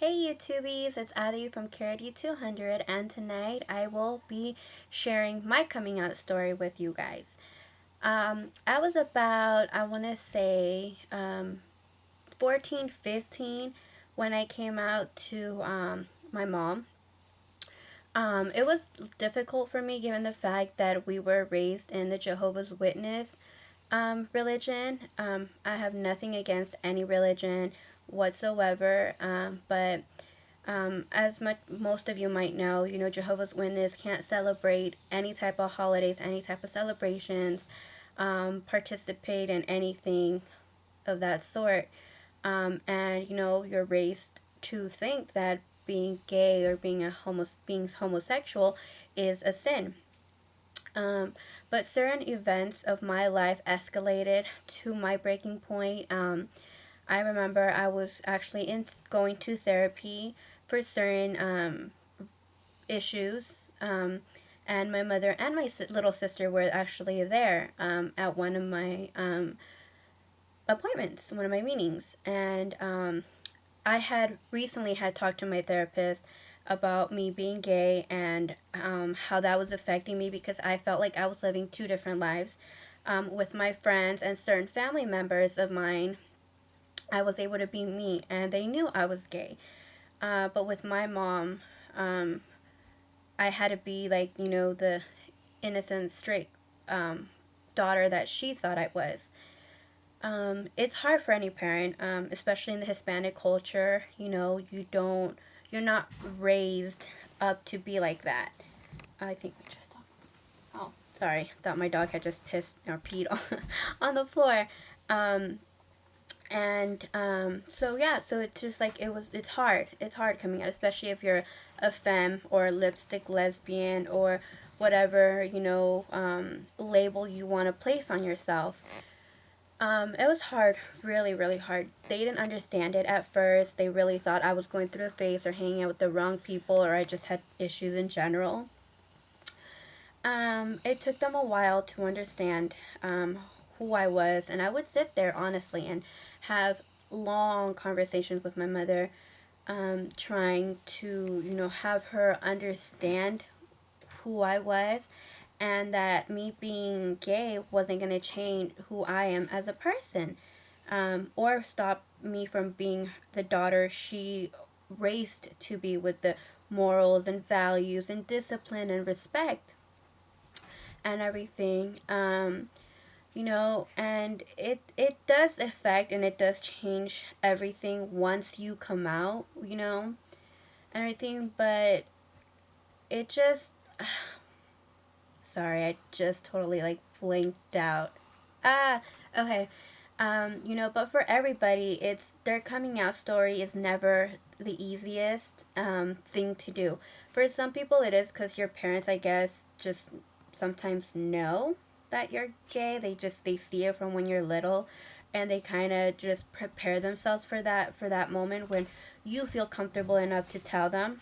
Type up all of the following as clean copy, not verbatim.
Hey YouTubies, it's Adi from Carity200, and tonight I will be sharing my coming out story with you guys. I was about, I want to say, 14, 15 when I came out to my mom. It was difficult for me given the fact that we were raised in the Jehovah's Witness religion. I have nothing against any religion whatsoever, but as most of you might know, Jehovah's Witness can't celebrate any type of holidays, any type of celebrations, participate in anything of that sort. And you're raised to think that being gay or being homosexual is a sin. But certain events of my life escalated to my breaking point. I remember I was actually going to therapy for certain issues, and my mother and my little sister were actually there at one of my appointments, one of my meetings, and I had recently had talked to my therapist about me being gay and how that was affecting me because I felt like I was living two different lives. With my friends and certain family members of mine, I was able to be me, and they knew I was gay. But with my mom, I had to be like, the innocent, straight daughter that she thought I was. It's hard for any parent, especially in the Hispanic culture. You're not raised up to be like that. I think we just, oh, sorry, thought my dog had just pissed or peed on the floor. So yeah, so it's just like it's hard coming out, especially if you're a femme or a lipstick lesbian or whatever, label you want to place on yourself. It was hard, really, really hard. They didn't understand it at first. They really thought I was going through a phase or hanging out with the wrong people or I just had issues in general. It took them a while to understand who I was, and I would sit there honestly and have long conversations with my mother, trying to, have her understand who I was and that me being gay wasn't going to change who I am as a person, or stop me from being the daughter she raised to be with the morals and values and discipline and respect and everything. And it does affect and it does change everything once you come out, and everything, but it just, sorry, I just totally like blinked out. Okay. But for everybody, it's their coming out story is never the easiest thing to do. For some people, it is because your parents, I guess, just sometimes know that you're gay. They see it from when you're little, and they kind of just prepare themselves for that moment when you feel comfortable enough to tell them.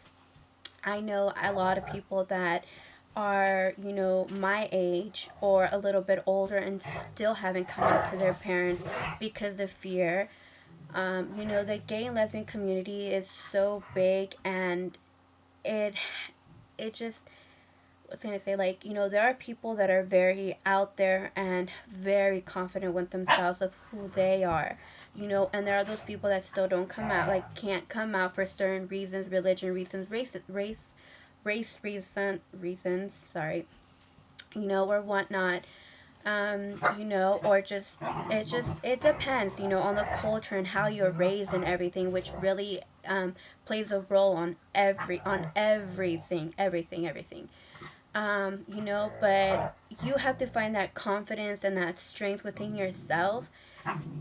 I know a lot of people that are, my age or a little bit older and still haven't come out to their parents because of fear. The gay and lesbian community is so big, and it just, what's I gonna say, like, there are people that are very out there and very confident with themselves of who they are. And there are those people that still don't come out, like can't come out for certain reasons, religion reasons, reasons, sorry, or whatnot. Or it depends, on the culture and how you're raised and everything, which really plays a role on everything. But you have to find that confidence and that strength within yourself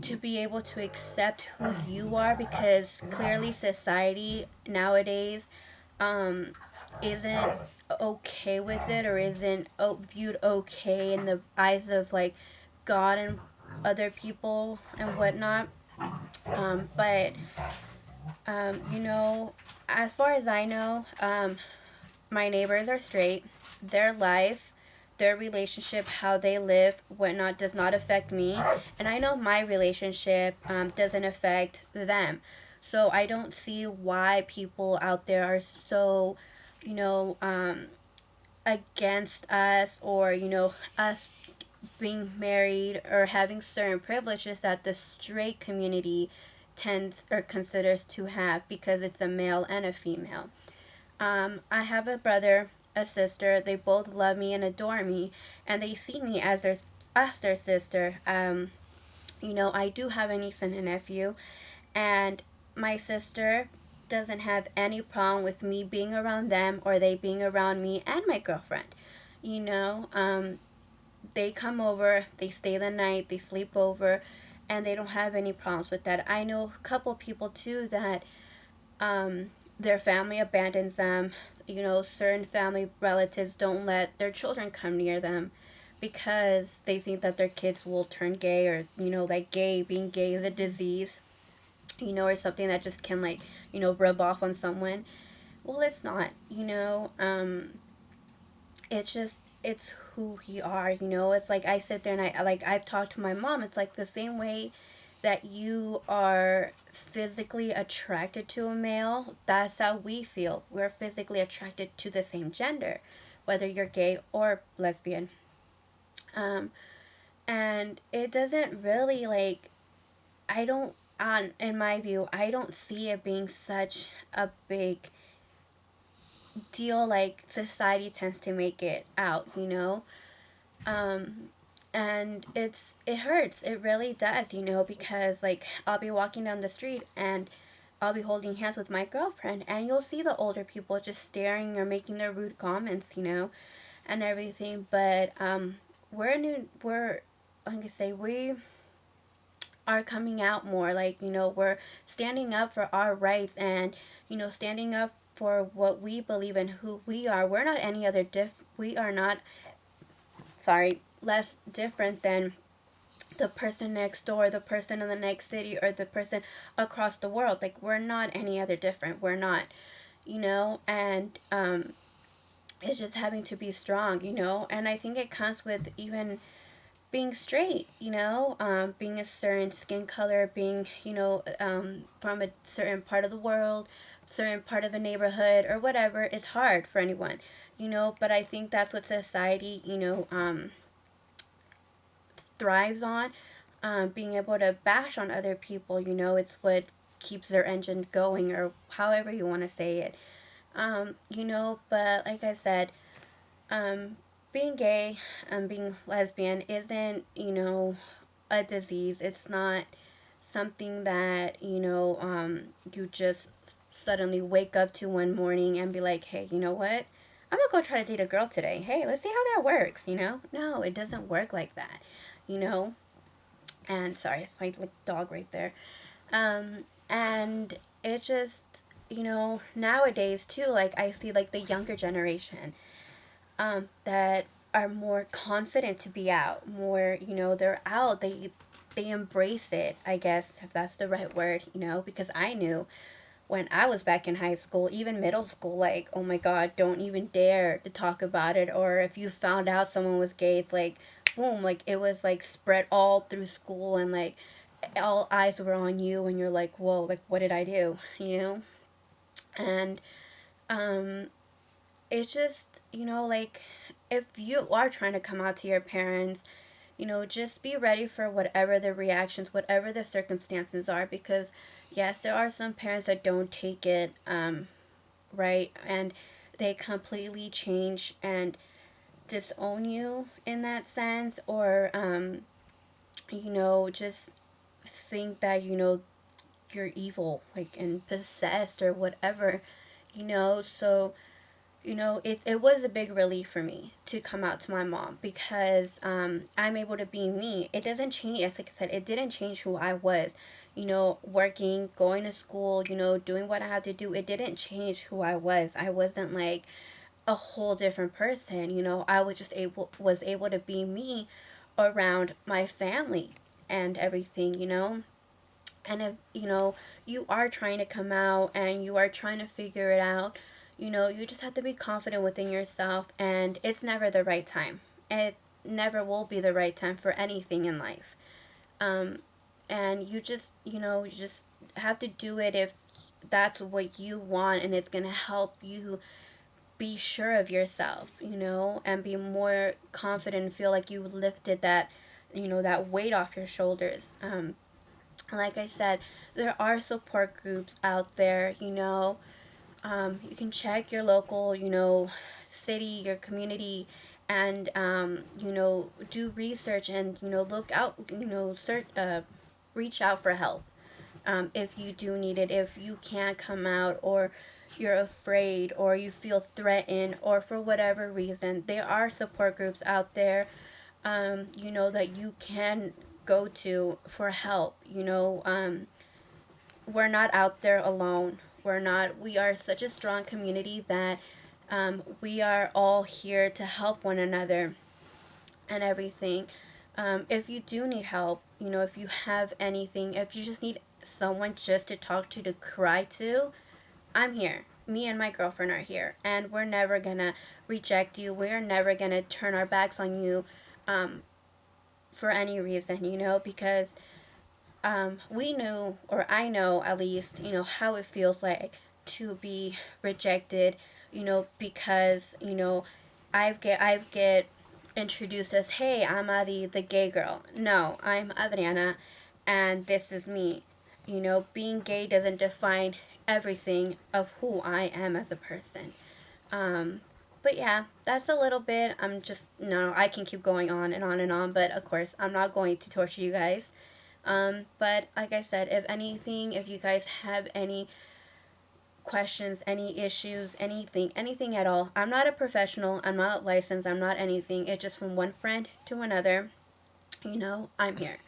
to be able to accept who you are, because clearly society nowadays isn't okay with it, or isn't viewed okay in the eyes of like God and other people and whatnot. But as far as I know, my neighbors are straight. Their life, their relationship, how they live, whatnot, does not affect me. And I know my relationship doesn't affect them. So I don't see why people out there are so, you know, against us, or, us being married or having certain privileges that the straight community tends or considers to have, because it's a male and a female. I have a brother, a sister. They both love me and adore me, and they see me as their sister. I do have a niece and a nephew, and my sister doesn't have any problem with me being around them or they being around me and my girlfriend. You know, they come over, they stay the night, they sleep over, and they don't have any problems with that. I know a couple people too that their family abandons them. Certain family relatives don't let their children come near them because they think that their kids will turn gay, or, like being gay is a disease, or something that just can, like, rub off on someone. Well, it's not, it's just, it's who we are. It's like I sit there and I've talked to my mom. It's like the same way that you are physically attracted to a male, that's how we feel. We're physically attracted to the same gender, whether you're gay or lesbian. um and it doesn't really, like, I don't, on in my view, I don't see it being such a big deal like society tends to make it out. um and it hurts, it really does, because, like, I'll be walking down the street and I'll be holding hands with my girlfriend, and you'll see the older people just staring or making their rude comments, and everything. But we're, like I say, we are coming out more, like, we're standing up for our rights, and, standing up for what we believe in, who we are. We're not any other we are not, sorry, less different than the person next door, the person in the next city, or the person across the world. Like, we're not any other different. We're not, and it's just having to be strong, and I think it comes with even being straight, being a certain skin color, being, from a certain part of the world, certain part of a neighborhood, or whatever. It's hard for anyone, but I think that's what society, thrives on, being able to bash on other people. It's what keeps their engine going, or however you want to say it. But like I said, um, being gay and being lesbian isn't, a disease. It's not something that, you just suddenly wake up to one morning and be like, hey, you know what? I'm gonna go try to date a girl today. Hey, let's see how that works. No, it doesn't work like that, you know? And sorry, it's my, like, dog right there. And it just, nowadays too, like, I see, like, the younger generation, that are more confident to be out, more, they're out, they embrace it, I guess, if that's the right word, because I knew when I was back in high school, even middle school, like, oh my god, don't even dare to talk about it. Or if you found out someone was gay, it's like, boom, like, it was, like, spread all through school, and, like, all eyes were on you, and you're like, whoa, like, what did I do? And, um, it's just, like, if you are trying to come out to your parents, just be ready for whatever the reactions, whatever the circumstances are, because yes, there are some parents that don't take it, right, and they completely change and disown you in that sense, or, just think that, you're evil, like, and possessed or whatever, so, it was a big relief for me to come out to my mom, because I'm able to be me. It doesn't change, as like I said, it didn't change who I was, working, going to school, doing what I had to do. It didn't change who I was. I wasn't, like, a whole different person, I was able to be me around my family and everything. And if, you are trying to come out and you are trying to figure it out, you just have to be confident within yourself, and it's never the right time. It never will be the right time for anything in life. And you just, have to do it if that's what you want and it's gonna help you be sure of yourself, and be more confident and feel like you lifted that, that weight off your shoulders. Like I said, there are support groups out there, you can check your local, city, your community, and, do research and, look out, search, reach out for help. If you do need it, if you can't come out, or you're afraid, or you feel threatened, or for whatever reason, there are support groups out there, that you can go to for help. We're not out there alone. We are such a strong community that we are all here to help one another and everything. If you do need help, if you have anything, if you just need someone just to talk to cry to, I'm here. Me and my girlfriend are here, and we're never gonna reject you. We're never gonna turn our backs on you for any reason, because we know, or I know at least, how it feels like to be rejected, because, I've get introduced as, hey, I'm Adi, the gay girl. No, I'm Adriana, and this is me. Being gay doesn't define everything of who I am as a person. But yeah, that's a little bit. I'm just, no, I can keep going on and on and on, but of course, I'm not going to torture you guys. But like I said, if anything, if you guys have any questions, any issues, anything at all, I'm not a professional, I'm not licensed, I'm not anything. It's just from one friend to another, I'm here.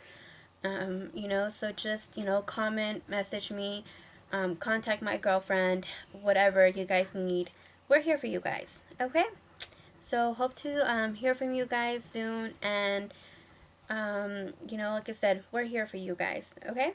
So just, comment, message me, contact my girlfriend, whatever you guys need. We're here for you guys, okay? So hope to hear from you guys soon, and like I said, we're here for you guys, okay?